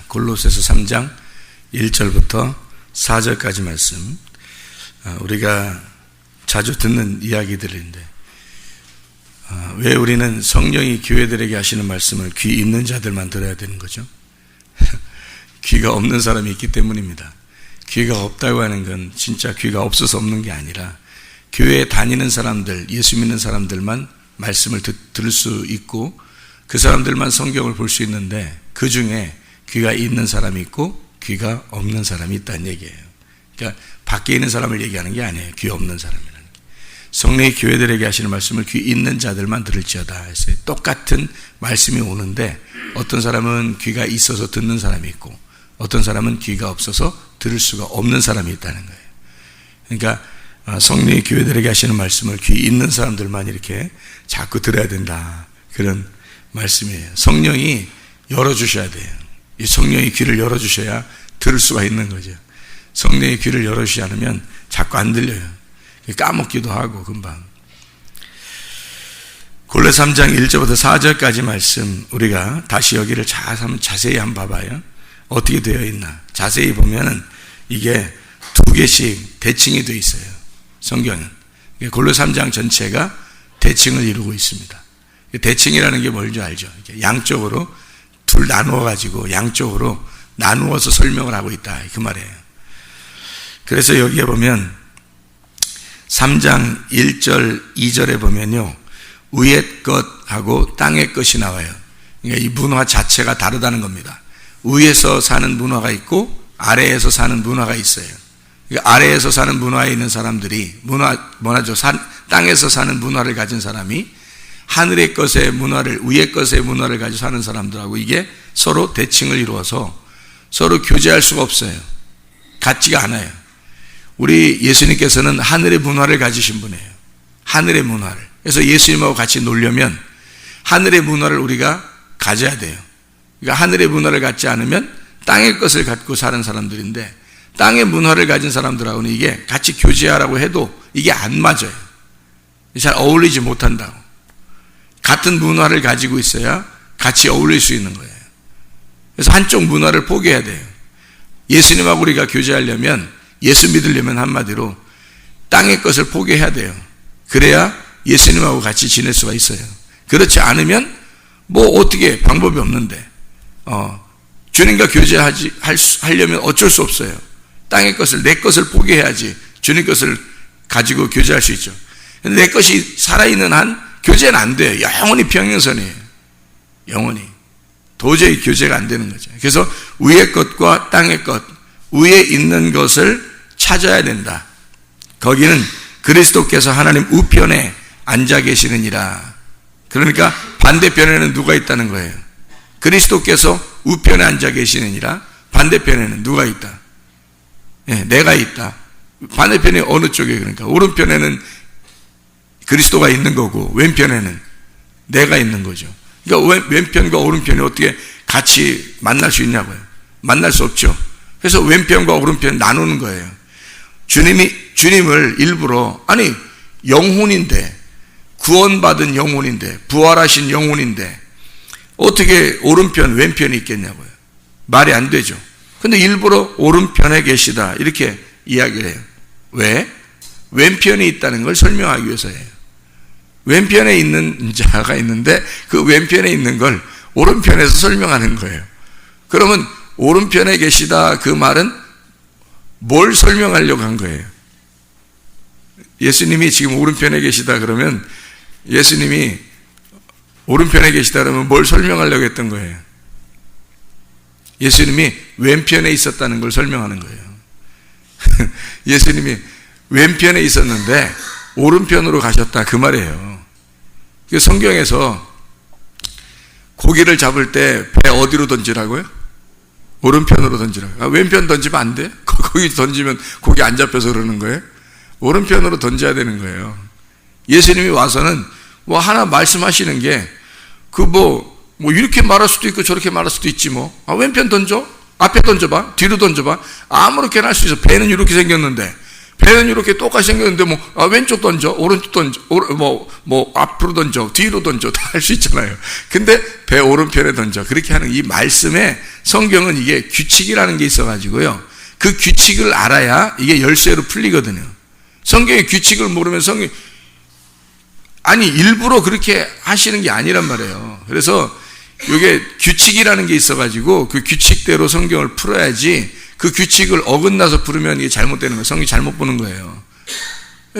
골로새서 3장 1절부터 4절까지 말씀. 우리가 자주 듣는 이야기들인데 왜 우리는 성령이 교회들에게 하시는 말씀을 귀 있는 자들만 들어야 되는 거죠? 귀가 없는 사람이 있기 때문입니다. 귀가 없다고 하는 건 진짜 귀가 없어서 없는 게 아니라 교회에 다니는 사람들, 예수 믿는 사람들만 말씀을 들을 수 있고 그 사람들만 성경을 볼 수 있는데 그 중에 귀가 있는 사람이 있고 귀가 없는 사람이 있다는 얘기예요. 그러니까 밖에 있는 사람을 얘기하는 게 아니에요. 귀 없는 사람이라는 게. 성령이 교회들에게 하시는 말씀을 귀 있는 자들만 들을지어다 했어요. 똑같은 말씀이 오는데 어떤 사람은 귀가 있어서 듣는 사람이 있고 어떤 사람은 귀가 없어서 들을 수가 없는 사람이 있다는 거예요. 그러니까 성령이 교회들에게 하시는 말씀을 귀 있는 사람들만 이렇게 자꾸 들어야 된다. 그런 말씀이에요. 성령이 열어주셔야 돼요. 이 성령이 귀를 열어주셔야 들을 수가 있는 거죠. 성령의 귀를 열어주지 않으면 자꾸 안 들려요. 까먹기도 하고 금방. 골로 3장 1절부터 4절까지 말씀 우리가 다시 여기를 자세히 한번 봐봐요. 어떻게 되어 있나. 자세히 보면은 이게 두 개씩 대칭이 되어 있어요. 성경은. 골로 3장 전체가 대칭을 이루고 있습니다. 대칭이라는 게 뭔지 알죠? 양쪽으로 둘 나누어가지고 양쪽으로 나누어서 설명을 하고 있다. 그 말이에요. 그래서 여기에 보면 3장 1절, 2절에 보면요. 위의 것하고 땅의 것이 나와요. 그러니까 이 문화 자체가 다르다는 겁니다. 위에서 사는 문화가 있고 아래에서 사는 문화가 있어요. 그러니까 아래에서 사는 문화에 있는 사람들이 땅에서 사는 문화를 가진 사람이 하늘의 것의 문화를, 위의 것의 문화를 가지고 사는 사람들하고 이게 서로 대칭을 이루어서 서로 교제할 수가 없어요. 같지가 않아요. 우리 예수님께서는 하늘의 문화를 가지신 분이에요. 하늘의 문화를. 그래서 예수님하고 같이 놀려면 하늘의 문화를 우리가 가져야 돼요. 그러니까 하늘의 문화를 갖지 않으면 땅의 것을 갖고 사는 사람들인데 땅의 문화를 가진 사람들하고는 이게 같이 교제하라고 해도 이게 안 맞아요. 잘 어울리지 못한다고. 같은 문화를 가지고 있어야 같이 어울릴 수 있는 거예요. 그래서 한쪽 문화를 포기해야 돼요. 예수님하고 우리가 교제하려면, 예수 믿으려면 한마디로 땅의 것을 포기해야 돼요. 그래야 예수님하고 같이 지낼 수가 있어요. 그렇지 않으면 뭐 어떻게 방법이 없는데 주님과 교제하려면 어쩔 수 없어요. 땅의 것을, 내 것을 포기해야지 주님 것을 가지고 교제할 수 있죠. 근데 내 것이 살아있는 한 교제는 안 돼요. 영원히 평행선이에요. 영원히. 도저히 교제가 안 되는 거죠. 그래서 위의 것과 땅의 것, 위에 있는 것을 찾아야 된다. 거기는 그리스도께서 하나님 우편에 앉아 계시느니라. 그러니까 반대편에는 누가 있다는 거예요? 그리스도께서 우편에 앉아 계시느니라. 반대편에는 누가 있다? 네, 내가 있다. 반대편이 어느 쪽에? 그러니까 오른편에는 그리스도가 있는 거고 왼편에는 내가 있는 거죠. 그러니까 왼편과 오른편이 어떻게 같이 만날 수 있냐고요. 만날 수 없죠. 그래서 왼편과 오른편 나누는 거예요. 주님을 일부러, 아니 영혼인데, 구원받은 영혼인데, 부활하신 영혼인데 어떻게 오른편 왼편이 있겠냐고요. 말이 안 되죠. 근데 일부러 오른편에 계시다 이렇게 이야기를 해요. 왜? 왼편이 있다는 걸 설명하기 위해서예요. 왼편에 있는 자가 있는데 그 왼편에 있는 걸 오른편에서 설명하는 거예요. 그러면 오른편에 계시다 그 말은 뭘 설명하려고 한 거예요? 예수님이 지금 오른편에 계시다 그러면, 예수님이 오른편에 계시다 그러면 뭘 설명하려고 했던 거예요? 예수님이 왼편에 있었다는 걸 설명하는 거예요. 예수님이 왼편에 있었는데 오른편으로 가셨다 그 말이에요. 성경에서 고기를 잡을 때 배 어디로 던지라고요? 오른편으로 던지라고요. 왼편 던지면 안 돼? 거기 던지면 고기 안 잡혀서 그러는 거예요? 오른편으로 던져야 되는 거예요. 예수님이 와서는 뭐 하나 말씀하시는 게 뭐 이렇게 말할 수도 있고 저렇게 말할 수도 있지 뭐. 왼편 던져? 앞에 던져봐? 뒤로 던져봐? 아무렇게나 할 수 있어. 배는 이렇게 생겼는데 배는 이렇게 똑같이 생겼는데 왼쪽 던져, 오른쪽 던져, 앞으로 던져, 뒤로 던져 다 할 수 있잖아요. 근데 배 오른편에 던져. 그렇게 하는 이 말씀에 성경은 이게 규칙이라는 게 있어가지고요. 그 규칙을 알아야 이게 열쇠로 풀리거든요. 성경의 규칙을 모르면 일부러 그렇게 하시는 게 아니란 말이에요. 그래서 이게 규칙이라는 게 있어가지고 그 규칙대로 성경을 풀어야지 그 규칙을 어긋나서 풀으면 이게 잘못되는 거예요. 성경 잘못 보는 거예요.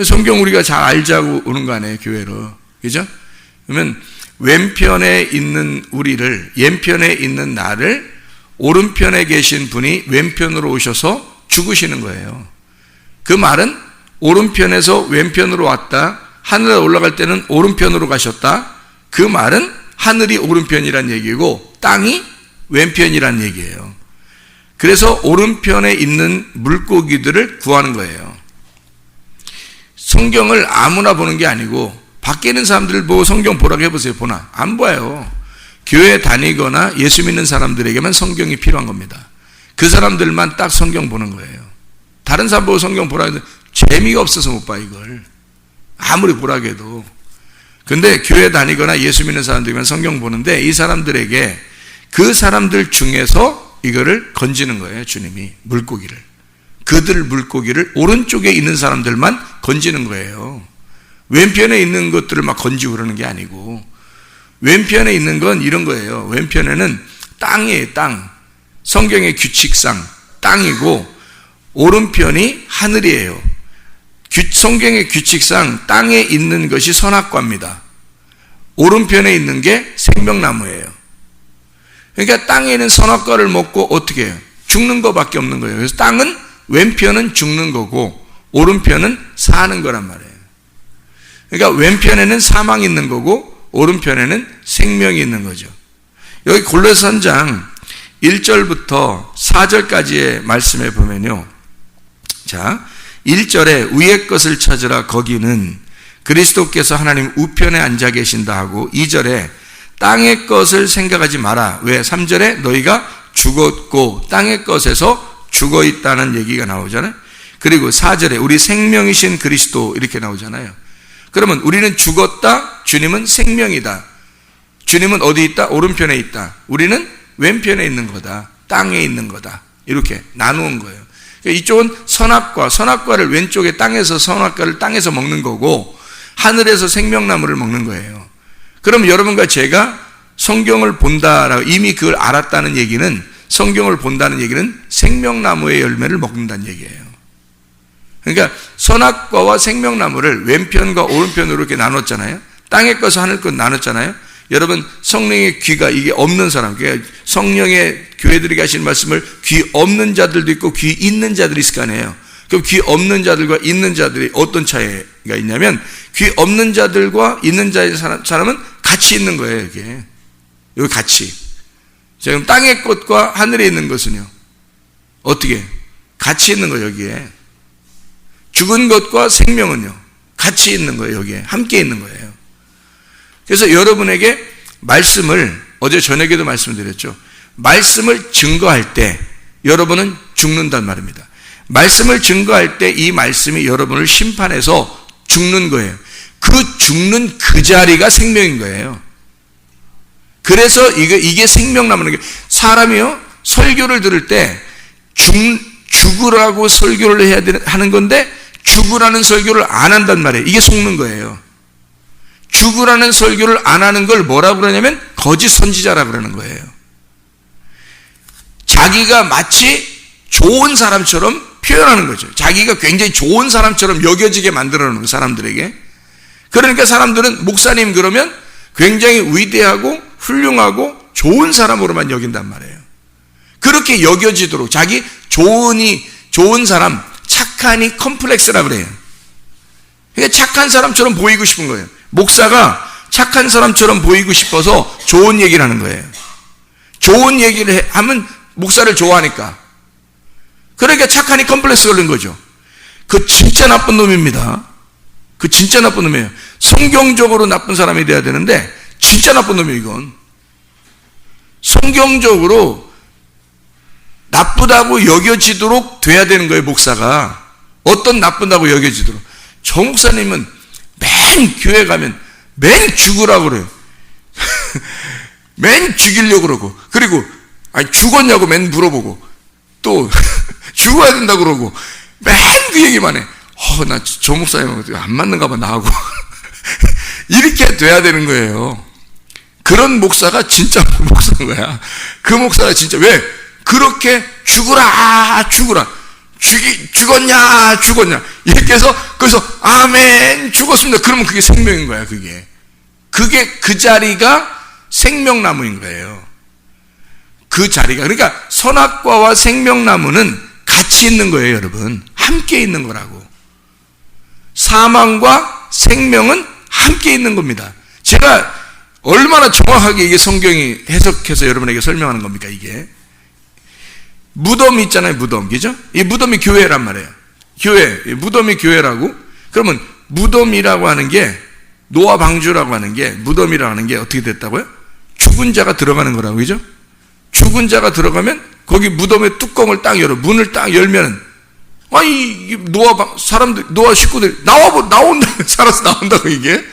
성경 우리가 잘 알자고 오는 거 아니에요, 교회로. 그죠? 그러면 왼편에 있는 우리를, 왼편에 있는 나를 오른편에 계신 분이 왼편으로 오셔서 죽으시는 거예요. 그 말은 오른편에서 왼편으로 왔다, 하늘에 올라갈 때는 오른편으로 가셨다. 그 말은 하늘이 오른편이란 얘기고 땅이 왼편이란 얘기예요. 그래서 오른편에 있는 물고기들을 구하는 거예요. 성경을 아무나 보는 게 아니고 밖에 있는 사람들을 보고 성경 보라고 해보세요. 보나? 안 봐요. 교회 다니거나 예수 믿는 사람들에게만 성경이 필요한 겁니다. 그 사람들만 딱 성경 보는 거예요. 다른 사람 보고 성경 보라고 해도 재미가 없어서 못 봐, 이걸. 아무리 보라고 해도. 근데 교회 다니거나 예수 믿는 사람들이면 성경 보는데 이 사람들에게 그 사람들 중에서 이거를 건지는 거예요, 주님이. 물고기를. 그들 물고기를 오른쪽에 있는 사람들만 건지는 거예요. 왼편에 있는 것들을 막 건지고 그러는 게 아니고, 왼편에 있는 건 이런 거예요. 왼편에는 땅이에요, 땅. 성경의 규칙상 땅이고, 오른편이 하늘이에요. 성경의 규칙상 땅에 있는 것이 선악과입니다. 오른편에 있는 게 생명나무예요. 그러니까 땅에 있는 선악과를 먹고 어떻게 해요? 죽는 것밖에 없는 거예요. 그래서 땅은 왼편은 죽는 거고 오른편은 사는 거란 말이에요. 그러니까 왼편에는 사망이 있는 거고 오른편에는 생명이 있는 거죠. 여기 골로새 3장 1절부터 4절까지의 말씀에 보면요. 자, 1절에 위의 것을 찾으라 거기는 그리스도께서 하나님 우편에 앉아 계신다 하고, 2절에 땅의 것을 생각하지 마라. 왜? 3절에 너희가 죽었고 땅의 것에서 죽어 있다는 얘기가 나오잖아요. 그리고 4절에 우리 생명이신 그리스도 이렇게 나오잖아요. 그러면 우리는 죽었다, 주님은 생명이다. 주님은 어디 있다? 오른편에 있다. 우리는 왼편에 있는 거다. 땅에 있는 거다. 이렇게 나누은 거예요. 이쪽은 선악과를 왼쪽에 땅에서 선악과를 땅에서 먹는 거고 하늘에서 생명나무를 먹는 거예요. 그럼 여러분과 제가 성경을 본다라고 이미 그걸 알았다는 얘기는, 성경을 본다는 얘기는 생명나무의 열매를 먹는다는 얘기예요. 그러니까 선악과와 생명나무를 왼편과 오른편으로 이렇게 나눴잖아요. 땅의 것과 하늘 것 나눴잖아요. 여러분, 성령의 귀가 이게 없는 사람, 그러니까 성령의 교회들이 하시는 말씀을 귀 없는 자들도 있고 귀 있는 자들이 있을 거 아니에요. 그럼 귀 없는 자들과 있는 자들이 어떤 차이가 있냐면, 귀 없는 자들과 있는 자의 사람은 같이 있는 거예요, 이게. 여기 같이. 지금 땅의 것과 하늘에 있는 것은요, 어떻게? 같이 있는 거예요, 여기에. 죽은 것과 생명은요, 같이 있는 거예요, 여기에. 함께 있는 거예요. 그래서 여러분에게 말씀을, 어제 저녁에도 말씀드렸죠. 말씀을 증거할 때 여러분은 죽는단 말입니다. 말씀을 증거할 때 이 말씀이 여러분을 심판해서 죽는 거예요. 그 죽는 그 자리가 생명인 거예요. 그래서 이게 생명나무는 게, 사람이요, 설교를 들을 때 죽으라고 설교를 해야 하는 건데 죽으라는 설교를 안 한단 말이에요. 이게 속는 거예요. 죽으라는 설교를 안 하는 걸 뭐라고 그러냐면 거짓 선지자라고 그러는 거예요. 자기가 마치 좋은 사람처럼 표현하는 거죠. 자기가 굉장히 좋은 사람처럼 여겨지게 만들어 놓는 사람들에게. 그러니까 사람들은 목사님 그러면 굉장히 위대하고 훌륭하고 좋은 사람으로만 여긴단 말이에요. 그렇게 여겨지도록 자기 좋은 사람, 착하니 컴플렉스라 그래요. 그러니까 착한 사람처럼 보이고 싶은 거예요. 목사가 착한 사람처럼 보이고 싶어서 좋은 얘기를 하는 거예요. 좋은 얘기를 하면 목사를 좋아하니까. 그러니까 착하니 컴플렉스 걸린 거죠. 그 진짜 나쁜 놈입니다. 그 진짜 나쁜 놈이에요. 성경적으로 나쁜 사람이 돼야 되는데 진짜 나쁜 놈이에요, 이건. 성경적으로 나쁘다고 여겨지도록 돼야 되는 거예요, 목사가. 어떤 나쁘다고 여겨지도록. 저 목사님은 맨 교회 가면 맨 죽으라고 그래요. 맨 죽이려고 그러고, 그리고 아니 죽었냐고 맨 물어보고, 또 죽어야 된다고 그러고, 맨 그 얘기만 해. 나 저 목사님은 안 맞는가 봐 나하고. 이렇게 돼야 되는 거예요. 그런 목사가 진짜 목사인 거야. 그 목사가 진짜, 왜 그렇게 죽으라 죽었냐 이렇게 해서, 그래서 아멘 죽었습니다. 그러면 그게 생명인 거야. 그게 그 자리가 생명나무인 거예요. 그 자리가. 그러니까 선악과와 생명나무는 같이 있는 거예요, 여러분. 함께 있는 거라고. 사망과 생명은 함께 있는 겁니다. 제가 얼마나 정확하게 이게 성경이 해석해서 여러분에게 설명하는 겁니까? 이게 무덤이 있잖아요. 무덤, 그죠? 이 무덤이 교회란 말이에요. 교회, 무덤이 교회라고. 그러면 무덤이라고 하는 게, 노아 방주라고 하는 게, 무덤이라고 하는 게 어떻게 됐다고요? 죽은 자가 들어가는 거라고, 그죠? 죽은 자가 들어가면 거기 무덤의 뚜껑을 딱 열어, 문을 딱 열면, 아니 노아 식구들이 나온다, 살아서 나온다고 이게.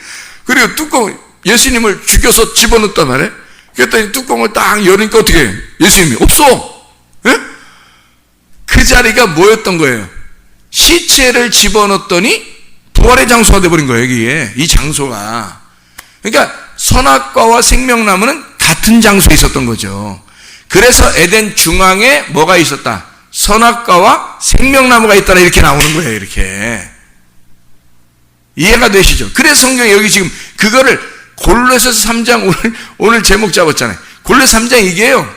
그리고 뚜껑, 예수님을 죽여서 집어넣었단 말이에요. 그랬더니 뚜껑을 딱 열으니까 어떻게 해요? 예수님이 없어. 예? 그 자리가 뭐였던 거예요? 시체를 집어넣었더니 부활의 장소가 돼버린 거예요, 이게. 이 장소가. 그러니까 선악과와 생명나무는 같은 장소에 있었던 거죠. 그래서 에덴 중앙에 뭐가 있었다? 선악과와 생명나무가 있다라, 이렇게 나오는 거예요. 이렇게 이해가 되시죠? 그래서 성경이 여기 지금 그거를 골로새서 3장, 오늘 제목 잡았잖아요. 골로새 3장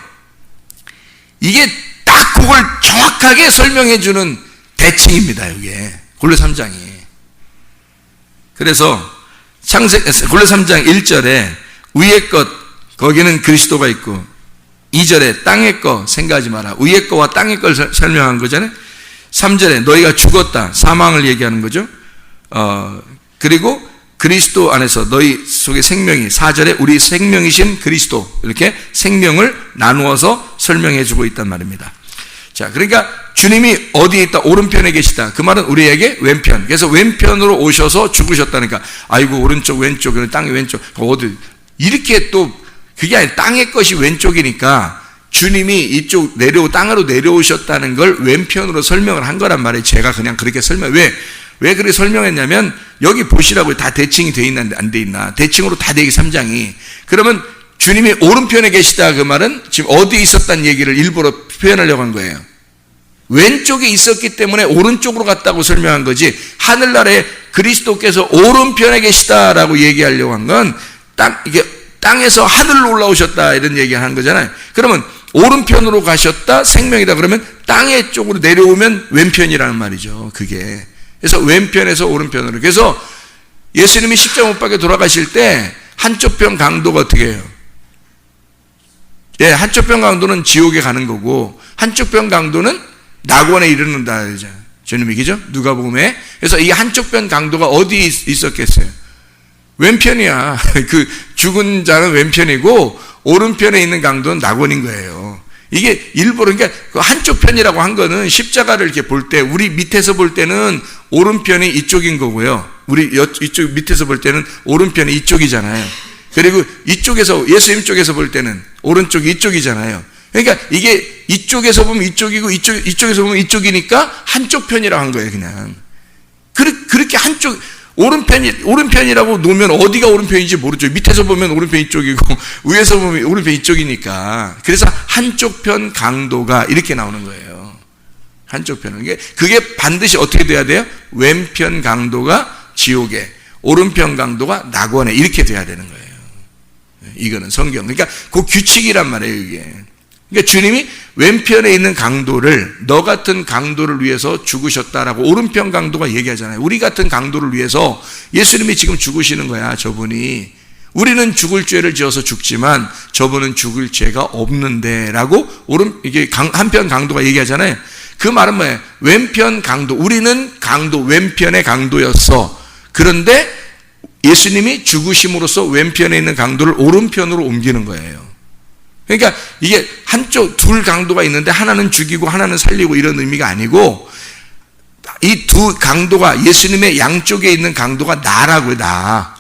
이게 딱 그걸 정확하게 설명해 주는 대칭입니다. 이게 골로새 3장이. 그래서 골로새 3장 1절에 위의 것, 거기는 그리스도가 있고, 2절에 땅의 거 생각하지 마라. 위의 거와 땅의 걸 설명한 거잖아요. 3절에 너희가 죽었다, 사망을 얘기하는 거죠. 그리고 그리스도 안에서 너희 속에 생명이, 4절에 우리 생명이신 그리스도, 이렇게 생명을 나누어서 설명해 주고 있단 말입니다. 자, 그러니까 주님이 어디에 있다? 오른편에 계시다. 그 말은 우리에게 왼편. 그래서 왼편으로 오셔서 죽으셨다니까. 아이고, 오른쪽, 왼쪽, 땅의 왼쪽, 어디, 이렇게 또, 그게 아니라 땅의 것이 왼쪽이니까 주님이 이쪽 땅으로 내려오셨다는 걸 왼편으로 설명을 한 거란 말이에요. 제가 그냥 그렇게 왜 그렇게 설명했냐면, 여기 보시라고요. 다 대칭이 돼 있나 안 돼 있나. 대칭으로 다 돼 있게 3장이. 그러면 주님이 오른편에 계시다, 그 말은 지금 어디에 있었다는 얘기를 일부러 표현하려고 한 거예요. 왼쪽에 있었기 때문에 오른쪽으로 갔다고 설명한 거지, 하늘나라에 그리스도께서 오른편에 계시다라고 얘기하려고 한 건 이게 땅에서 하늘로 올라오셨다, 이런 얘기 하는 거잖아요. 그러면 오른편으로 가셨다, 생명이다, 그러면 땅의 쪽으로 내려오면 왼편이라는 말이죠. 그게. 그래서 왼편에서 오른편으로. 그래서 예수님이 십자가 못 박혀 돌아가실 때 한쪽 편 강도가 어떻게 해요? 예, 한쪽 편 강도는 지옥에 가는 거고, 한쪽 편 강도는 낙원에 이르는다, 주님이, 그죠? 누가복음에. 그래서 이 한쪽 편 강도가 어디 있었겠어요? 왼편이야. 그 죽은 자는 왼편이고, 오른편에 있는 강도는 낙원인 거예요. 이게 일부러, 그러니까 그 한쪽 편이라고 한 거는 십자가를 이렇게 볼 때, 우리 밑에서 볼 때는 오른편이 이쪽인 거고요. 우리 이쪽 밑에서 볼 때는 오른편이 이쪽이잖아요. 그리고 이쪽에서, 예수님 쪽에서 볼 때는 오른쪽이 이쪽이잖아요. 그러니까 이게 이쪽에서 보면 이쪽이고, 이쪽에서 보면 이쪽이니까 한쪽 편이라고 한 거예요, 그냥. 그렇게 한쪽, 오른편이라고 놓으면 어디가 오른편인지 모르죠. 밑에서 보면 오른편 이쪽이고, 위에서 보면 오른편 이쪽이니까. 그래서 한쪽 편 강도가 이렇게 나오는 거예요. 한쪽 편은. 그게 반드시 어떻게 돼야 돼요? 왼편 강도가 지옥에, 오른편 강도가 낙원에, 이렇게 돼야 되는 거예요. 이거는 성경. 그러니까 그 규칙이란 말이에요, 이게. 그러니까 주님이 왼편에 있는 강도를, 너 같은 강도를 위해서 죽으셨다라고 오른편 강도가 얘기하잖아요. 우리 같은 강도를 위해서 예수님이 지금 죽으시는 거야, 저분이. 우리는 죽을 죄를 지어서 죽지만 저분은 죽을 죄가 없는데 라고 이게 한편 강도가 얘기하잖아요. 그 말은 뭐예요? 왼편 강도, 우리는 강도, 왼편의 강도였어. 그런데 예수님이 죽으심으로써 왼편에 있는 강도를 오른편으로 옮기는 거예요. 그러니까 이게 둘 강도가 있는데 하나는 죽이고 하나는 살리고 이런 의미가 아니고, 이 두 강도가 예수님의 양쪽에 있는 강도가 나라고요. 나.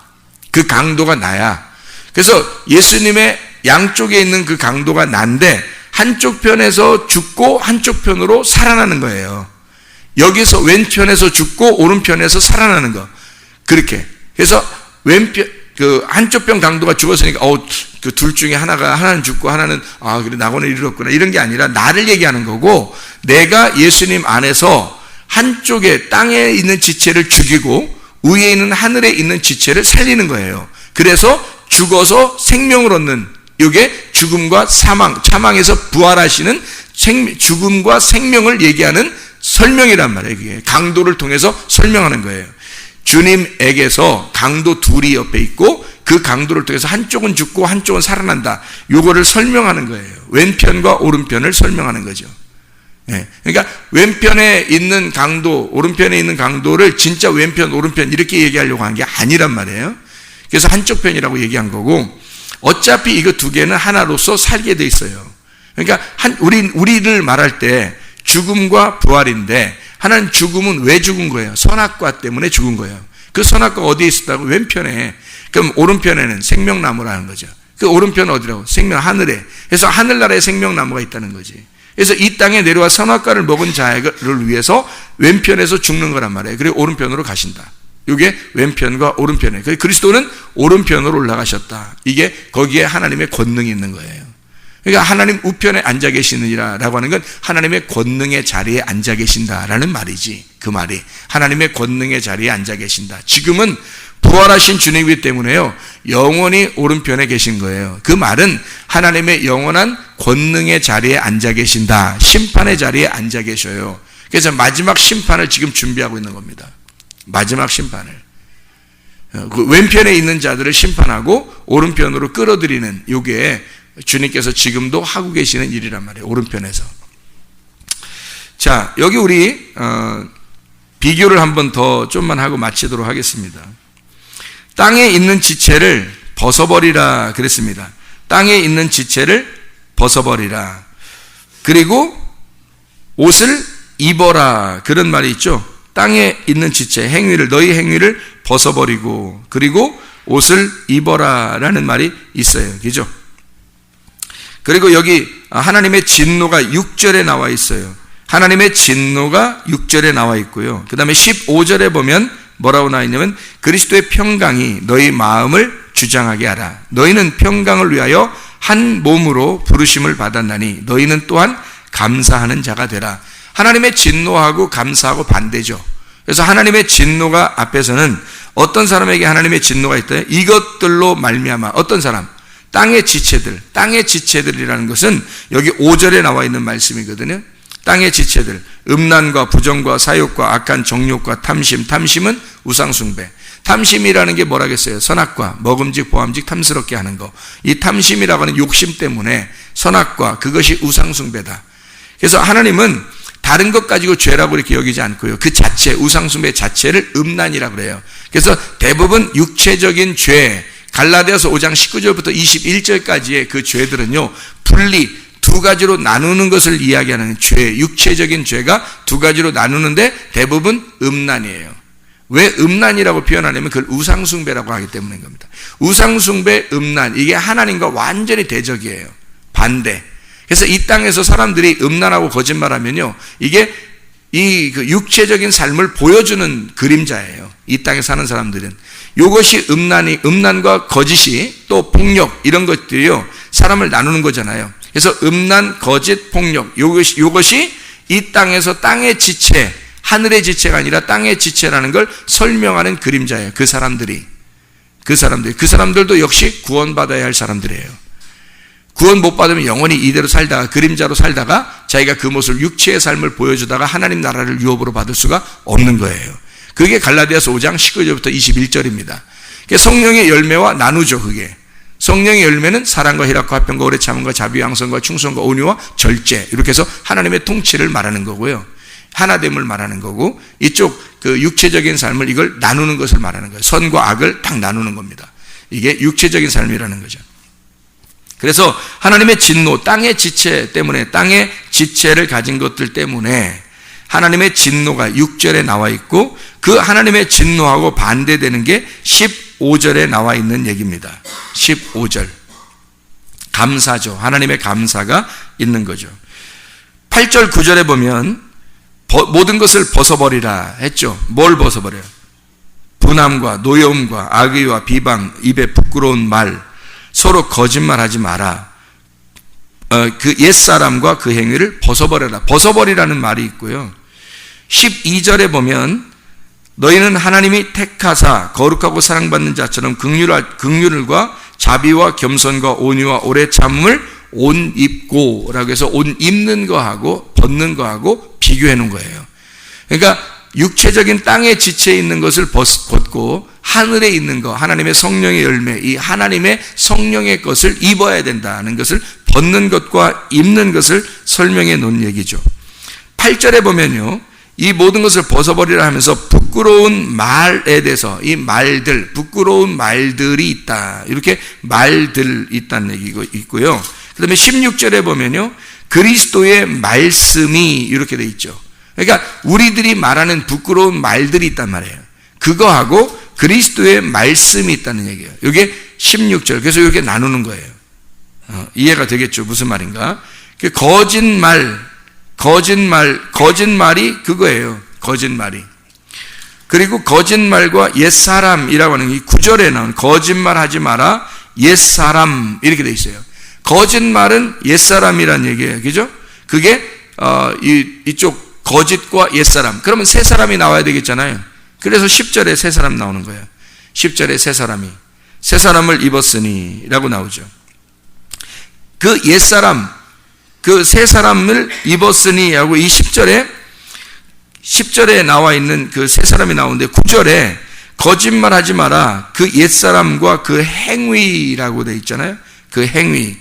그 강도가 나야. 그래서 예수님의 양쪽에 있는 그 강도가 난데 한쪽 편에서 죽고 한쪽 편으로 살아나는 거예요. 여기서 왼편에서 죽고 오른편에서 살아나는 거. 그렇게. 그래서 왼편 그 한쪽 편 강도가 죽었으니까 그 둘 중에 하나는 죽고 하나는 그래 낙원을 이르렀구나 이런 게 아니라 나를 얘기하는 거고, 내가 예수님 안에서 한쪽에 땅에 있는 지체를 죽이고 위에 있는 하늘에 있는 지체를 살리는 거예요. 그래서 죽어서 생명을 얻는, 이게 죽음과 사망, 사망에서 부활하시는 죽음과 생명을 얘기하는 설명이란 말이에요. 이게 강도를 통해서 설명하는 거예요. 주님에게서 강도 둘이 옆에 있고 그 강도를 통해서 한쪽은 죽고 한쪽은 살아난다. 요거를 설명하는 거예요. 왼편과 오른편을 설명하는 거죠. 그러니까 왼편에 있는 강도, 오른편에 있는 강도를 진짜 왼편, 오른편 이렇게 얘기하려고 한 게 아니란 말이에요. 그래서 한쪽 편이라고 얘기한 거고, 어차피 이거 두 개는 하나로서 살게 돼 있어요. 그러니까 우리를 말할 때 죽음과 부활인데, 하나는 죽음은 왜 죽은 거예요? 선악과 때문에 죽은 거예요. 그 선악과가 어디에 있었다고? 왼편에. 그럼 오른편에는 생명나무라는 거죠. 그 오른편은 어디라고? 하늘에. 그래서 하늘나라에 생명나무가 있다는 거지. 그래서 이 땅에 내려와 선악과를 먹은 자를 위해서 왼편에서 죽는 거란 말이에요. 그리고 오른편으로 가신다. 이게 왼편과 오른편에. 그리스도는 오른편으로 올라가셨다. 이게 거기에 하나님의 권능이 있는 거예요. 그러니까 하나님 우편에 앉아 계시느니라라고 하는 건 하나님의 권능의 자리에 앉아 계신다라는 말이지. 그 말이 하나님의 권능의 자리에 앉아 계신다. 지금은 부활하신 주님이기 때문에요, 영원히 오른편에 계신 거예요. 그 말은 하나님의 영원한 권능의 자리에 앉아 계신다. 심판의 자리에 앉아 계셔요. 그래서 마지막 심판을 지금 준비하고 있는 겁니다. 마지막 심판을. 그 왼편에 있는 자들을 심판하고 오른편으로 끌어들이는, 요게 주님께서 지금도 하고 계시는 일이란 말이에요. 오른편에서. 자, 여기 우리 비교를 한번 더 좀만 하고 마치도록 하겠습니다. 땅에 있는 지체를 벗어버리라 그랬습니다. 땅에 있는 지체를 벗어버리라. 그리고 옷을 입어라, 그런 말이 있죠. 땅에 있는 지체, 행위를, 너희 행위를 벗어버리고 그리고 옷을 입어라 라는 말이 있어요. 그죠? 그리고 여기 하나님의 진노가 6절에 나와 있어요. 하나님의 진노가 6절에 나와 있고요. 그 다음에 15절에 보면 뭐라고 나와 있냐면, 그리스도의 평강이 너희 마음을 주장하게 하라. 너희는 평강을 위하여 한 몸으로 부르심을 받았나니 너희는 또한 감사하는 자가 되라. 하나님의 진노하고 감사하고 반대죠. 그래서 하나님의 진노가 앞에서는 어떤 사람에게 하나님의 진노가 있다? 이것들로 말미암아 어떤 사람? 땅의 지체들. 땅의 지체들이라는 것은 여기 5절에 나와 있는 말씀이거든요. 땅의 지체들, 음란과 부정과 사욕과 악한 정욕과 탐심. 탐심은 우상숭배. 탐심이라는 게 뭐라겠어요? 선악과, 먹음직, 보암직, 탐스럽게 하는 거. 이 탐심이라고 하는 욕심 때문에 선악과, 그것이 우상숭배다. 그래서 하나님은 다른 것 가지고 죄라고 이렇게 여기지 않고요, 그 자체, 우상숭배 자체를 음란이라고 그래요. 그래서 대부분 육체적인 죄, 갈라디아서 5장 19절부터 21절까지의 그 죄들은요, 분리, 두 가지로 나누는 것을 이야기하는 죄, 육체적인 죄가 두 가지로 나누는데 대부분 음란이에요. 왜 음란이라고 표현하냐면 그걸 우상숭배라고 하기 때문인 겁니다. 우상숭배, 음란, 이게 하나님과 완전히 대적이에요. 반대. 그래서 이 땅에서 사람들이 음란하고 거짓말하면요, 이게 그 육체적인 삶을 보여주는 그림자예요. 이 땅에 사는 사람들은. 이것이 음란과 거짓이, 또 폭력, 이런 것들이요, 사람을 나누는 거잖아요. 그래서 음란, 거짓, 폭력, 이것이 이 땅에서 땅의 지체, 하늘의 지체가 아니라 땅의 지체라는 걸 설명하는 그림자예요. 그 사람들도 역시 구원받아야 할 사람들이에요. 구원 못 받으면 영원히 이대로 살다가, 그림자로 살다가 자기가 그 모습을, 육체의 삶을 보여주다가 하나님 나라를 유업으로 받을 수가 없는 거예요. 그게 갈라디아서 5장 19절부터 21절입니다. 성령의 열매와 나누죠. 그게 성령의 열매는 사랑과 희락과 화평과 오래 참음과 자비, 양선과 충성과 온유와 절제, 이렇게 해서 하나님의 통치를 말하는 거고요, 하나됨을 말하는 거고, 이쪽 그 육체적인 삶을, 이걸 나누는 것을 말하는 거예요. 선과 악을 딱 나누는 겁니다. 이게 육체적인 삶이라는 거죠. 그래서 하나님의 진노, 땅의 지체 때문에, 땅의 지체를 가진 것들 때문에 하나님의 진노가 6절에 나와 있고 그 하나님의 진노하고 반대되는 게 15절에 나와 있는 얘기입니다. 15절. 감사죠. 하나님의 감사가 있는 거죠. 8절 9절에 보면 모든 것을 벗어버리라 했죠. 뭘 벗어버려요? 분함과 노여움과 악의와 비방, 입에 부끄러운 말, 서로 거짓말하지 마라. 그 옛사람과 그 행위를 벗어버려라. 벗어버리라는 말이 있고요. 12절에 보면 너희는 하나님이 택하사 거룩하고 사랑받는 자처럼 긍휼과 자비와 겸손과 온유와 오래 참음을 옷 입고 라고 해서 옷 입는 거하고 벗는 거하고 비교해 놓은 거예요. 그러니까 육체적인 땅에 지체 있는 것을 벗고 하늘에 있는 거, 하나님의 성령의 열매, 이 하나님의 성령의 것을 입어야 된다는 것을 벗는 것과 입는 것을 설명해 놓은 얘기죠. 8절에 보면요, 이 모든 것을 벗어버리라 하면서 부끄러운 말에 대해서 이 말들, 부끄러운 말들이 있다. 이렇게 말들 있다는 얘기가 있고요. 그 다음에 16절에 보면요, 그리스도의 말씀이 이렇게 돼 있죠. 그러니까 우리들이 말하는 부끄러운 말들이 있단 말이에요. 그거하고 그리스도의 말씀이 있다는 얘기예요. 이게 16절. 그래서 이렇게 나누는 거예요. 이해가 되겠죠? 무슨 말인가? 거짓말이 그거예요. 거짓말이. 그리고 거짓말과 옛사람이라고 하는 이 9절에 나온 거짓말하지 마라, 옛사람 이렇게 돼 있어요. 거짓말은 옛사람이란 얘기예요. 그죠? 그게 이쪽 거짓과 옛사람. 그러면 새 사람이 나와야 되겠잖아요. 그래서 10절에 새 사람 나오는 거예요. 10절에 새 사람을 입었으니 라고 나오죠. 그 옛사람, 그 새 사람을 입었으니 하고 이 10절에 나와 있는 그 새 사람이 나오는데 9절에 거짓말하지 마라, 그 옛사람과 그 행위라고 돼 있잖아요. 그 행위.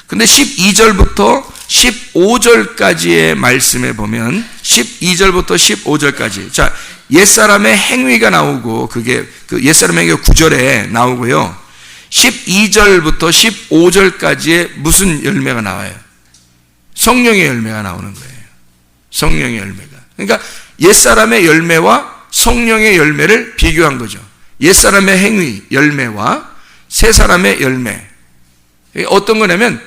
근데 12절부터 15절까지의 말씀에 보면 12절부터 15절까지, 자, 옛사람의 행위가 나오고 그게 그 옛사람의 행위가 9절에 나오고요. 12절부터 15절까지의 무슨 열매가 나와요? 성령의 열매가 나오는 거예요. 성령의 열매가. 그러니까 옛사람의 열매와 성령의 열매를 비교한 거죠. 옛사람의 행위 열매와 새사람의 열매. 어떤 거냐면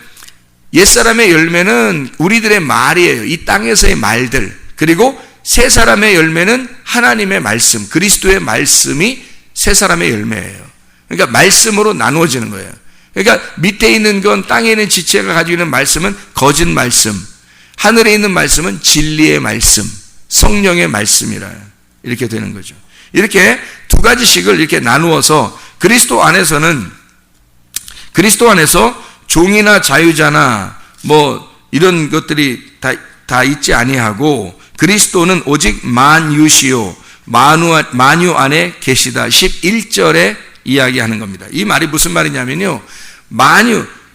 옛사람의 열매는 우리들의 말이에요. 이 땅에서의 말들. 그리고 새사람의 열매는 하나님의 말씀, 그리스도의 말씀이 새사람의 열매예요. 그러니까 말씀으로 나누어지는 거예요. 그러니까 밑에 있는 건, 땅에 있는 지체가 가지고 있는 말씀은 거짓 말씀, 하늘에 있는 말씀은 진리의 말씀, 성령의 말씀이라 이렇게 되는 거죠. 이렇게 두 가지씩을 이렇게 나누어서 그리스도 안에서 종이나 자유자나 뭐 이런 것들이 다 있지 아니하고 그리스도는 오직 만유시요 만유 안에 계시다. 11절에 이야기하는 겁니다. 이 말이 무슨 말이냐면요,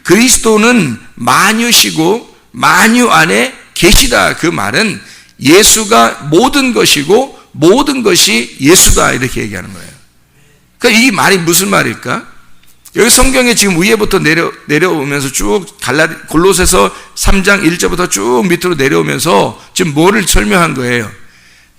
그리스도는 만유시고 만유 안에 계시다. 그 말은 예수가 모든 것이고 모든 것이 예수다, 이렇게 얘기하는 거예요. 그러니까 이 말이 무슨 말일까? 여기 성경에 지금 위에부터 내려오면서 쭉 골로새서 3장 1절부터 쭉 밑으로 내려오면서 지금 뭐를 설명한 거예요?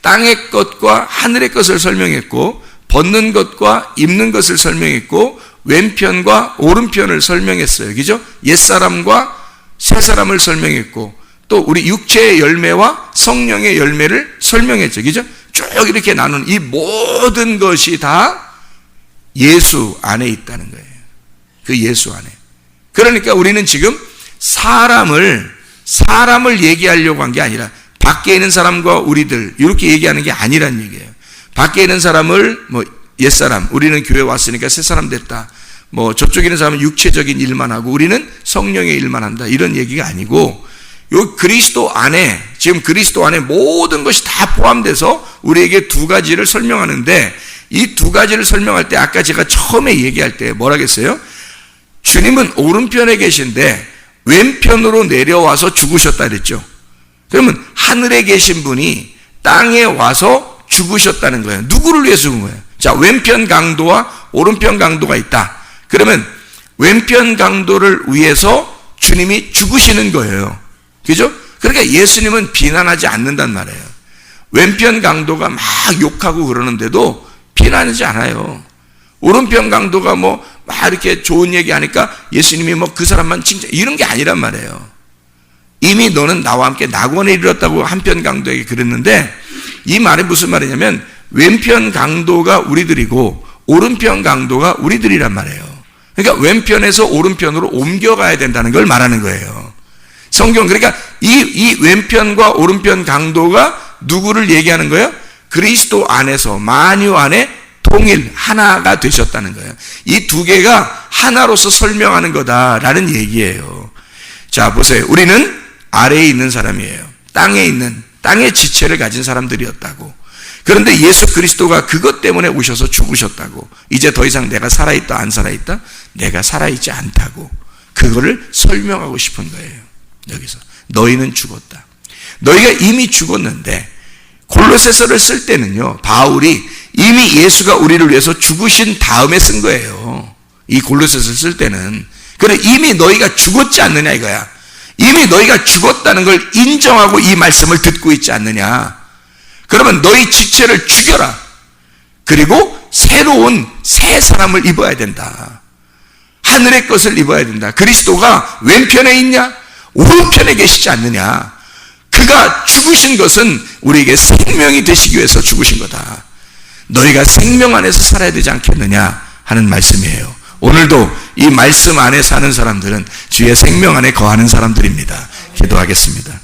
땅의 것과 하늘의 것을 설명했고, 벗는 것과 입는 것을 설명했고, 왼편과 오른편을 설명했어요. 그죠? 옛사람과 새사람을 설명했고, 또 우리 육체의 열매와 성령의 열매를 설명했죠. 그죠? 쭉 이렇게 나눈 이 모든 것이 다 예수 안에 있다는 거예요. 그 예수 안에. 그러니까 우리는 지금 사람을 얘기하려고 한 게 아니라 밖에 있는 사람과 우리들 이렇게 얘기하는 게 아니란 얘기예요. 밖에 있는 사람을 뭐 옛사람, 우리는 교회 왔으니까 새사람 됐다. 뭐 저쪽에 있는 사람은 육체적인 일만 하고 우리는 성령의 일만 한다. 이런 얘기가 아니고, 요 그리스도 안에, 지금 그리스도 안에 모든 것이 다 포함돼서 우리에게 두 가지를 설명하는데, 이 두 가지를 설명할 때 아까 제가 처음에 얘기할 때 뭐라겠어요? 주님은 오른편에 계신데 왼편으로 내려와서 죽으셨다 그랬죠. 그러면 하늘에 계신 분이 땅에 와서 죽으셨다는 거예요. 누구를 위해서 죽은 거예요? 자, 왼편 강도와 오른편 강도가 있다. 그러면 왼편 강도를 위해서 주님이 죽으시는 거예요. 그죠? 그러니까 예수님은 비난하지 않는단 말이에요. 왼편 강도가 막 욕하고 그러는데도 비난하지 않아요. 오른편 강도가 뭐 막 이렇게 좋은 얘기 하니까 예수님이 뭐 그 사람만 칭찬, 이런 게 아니란 말이에요. 이미 너는 나와 함께 낙원에 이르렀다고 한편 강도에게 그랬는데, 이 말이 무슨 말이냐면 왼편 강도가 우리들이고 오른편 강도가 우리들이란 말이에요. 그러니까 왼편에서 오른편으로 옮겨가야 된다는 걸 말하는 거예요. 성경, 그러니까 이 왼편과 오른편 강도가 누구를 얘기하는 거예요? 그리스도 안에서 만유 안에 통일, 하나가 되셨다는 거예요. 이 두 개가 하나로서 설명하는 거다라는 얘기예요. 자, 보세요. 우리는 아래에 있는 사람이에요. 땅의 지체를 가진 사람들이었다고. 그런데 예수 그리스도가 그것 때문에 오셔서 죽으셨다고. 이제 더 이상 내가 살아있다 안 살아있다? 내가 살아있지 않다고. 그거를 설명하고 싶은 거예요. 여기서 너희는 죽었다. 너희가 이미 죽었는데, 골로새서를 쓸 때는요, 바울이 이미 예수가 우리를 위해서 죽으신 다음에 쓴 거예요. 이 골로새서를 쓸 때는. 그래, 이미 너희가 죽었지 않느냐 이거야. 이미 너희가 죽었다는 걸 인정하고 이 말씀을 듣고 있지 않느냐. 그러면 너희 지체를 죽여라. 그리고 새로운 새 사람을 입어야 된다. 하늘의 것을 입어야 된다. 그리스도가 왼편에 있냐? 오른편에 계시지 않느냐. 그가 죽으신 것은 우리에게 생명이 되시기 위해서 죽으신 거다. 너희가 생명 안에서 살아야 되지 않겠느냐 하는 말씀이에요. 오늘도 이 말씀 안에 사는 사람들은 주의 생명 안에 거하는 사람들입니다. 기도하겠습니다.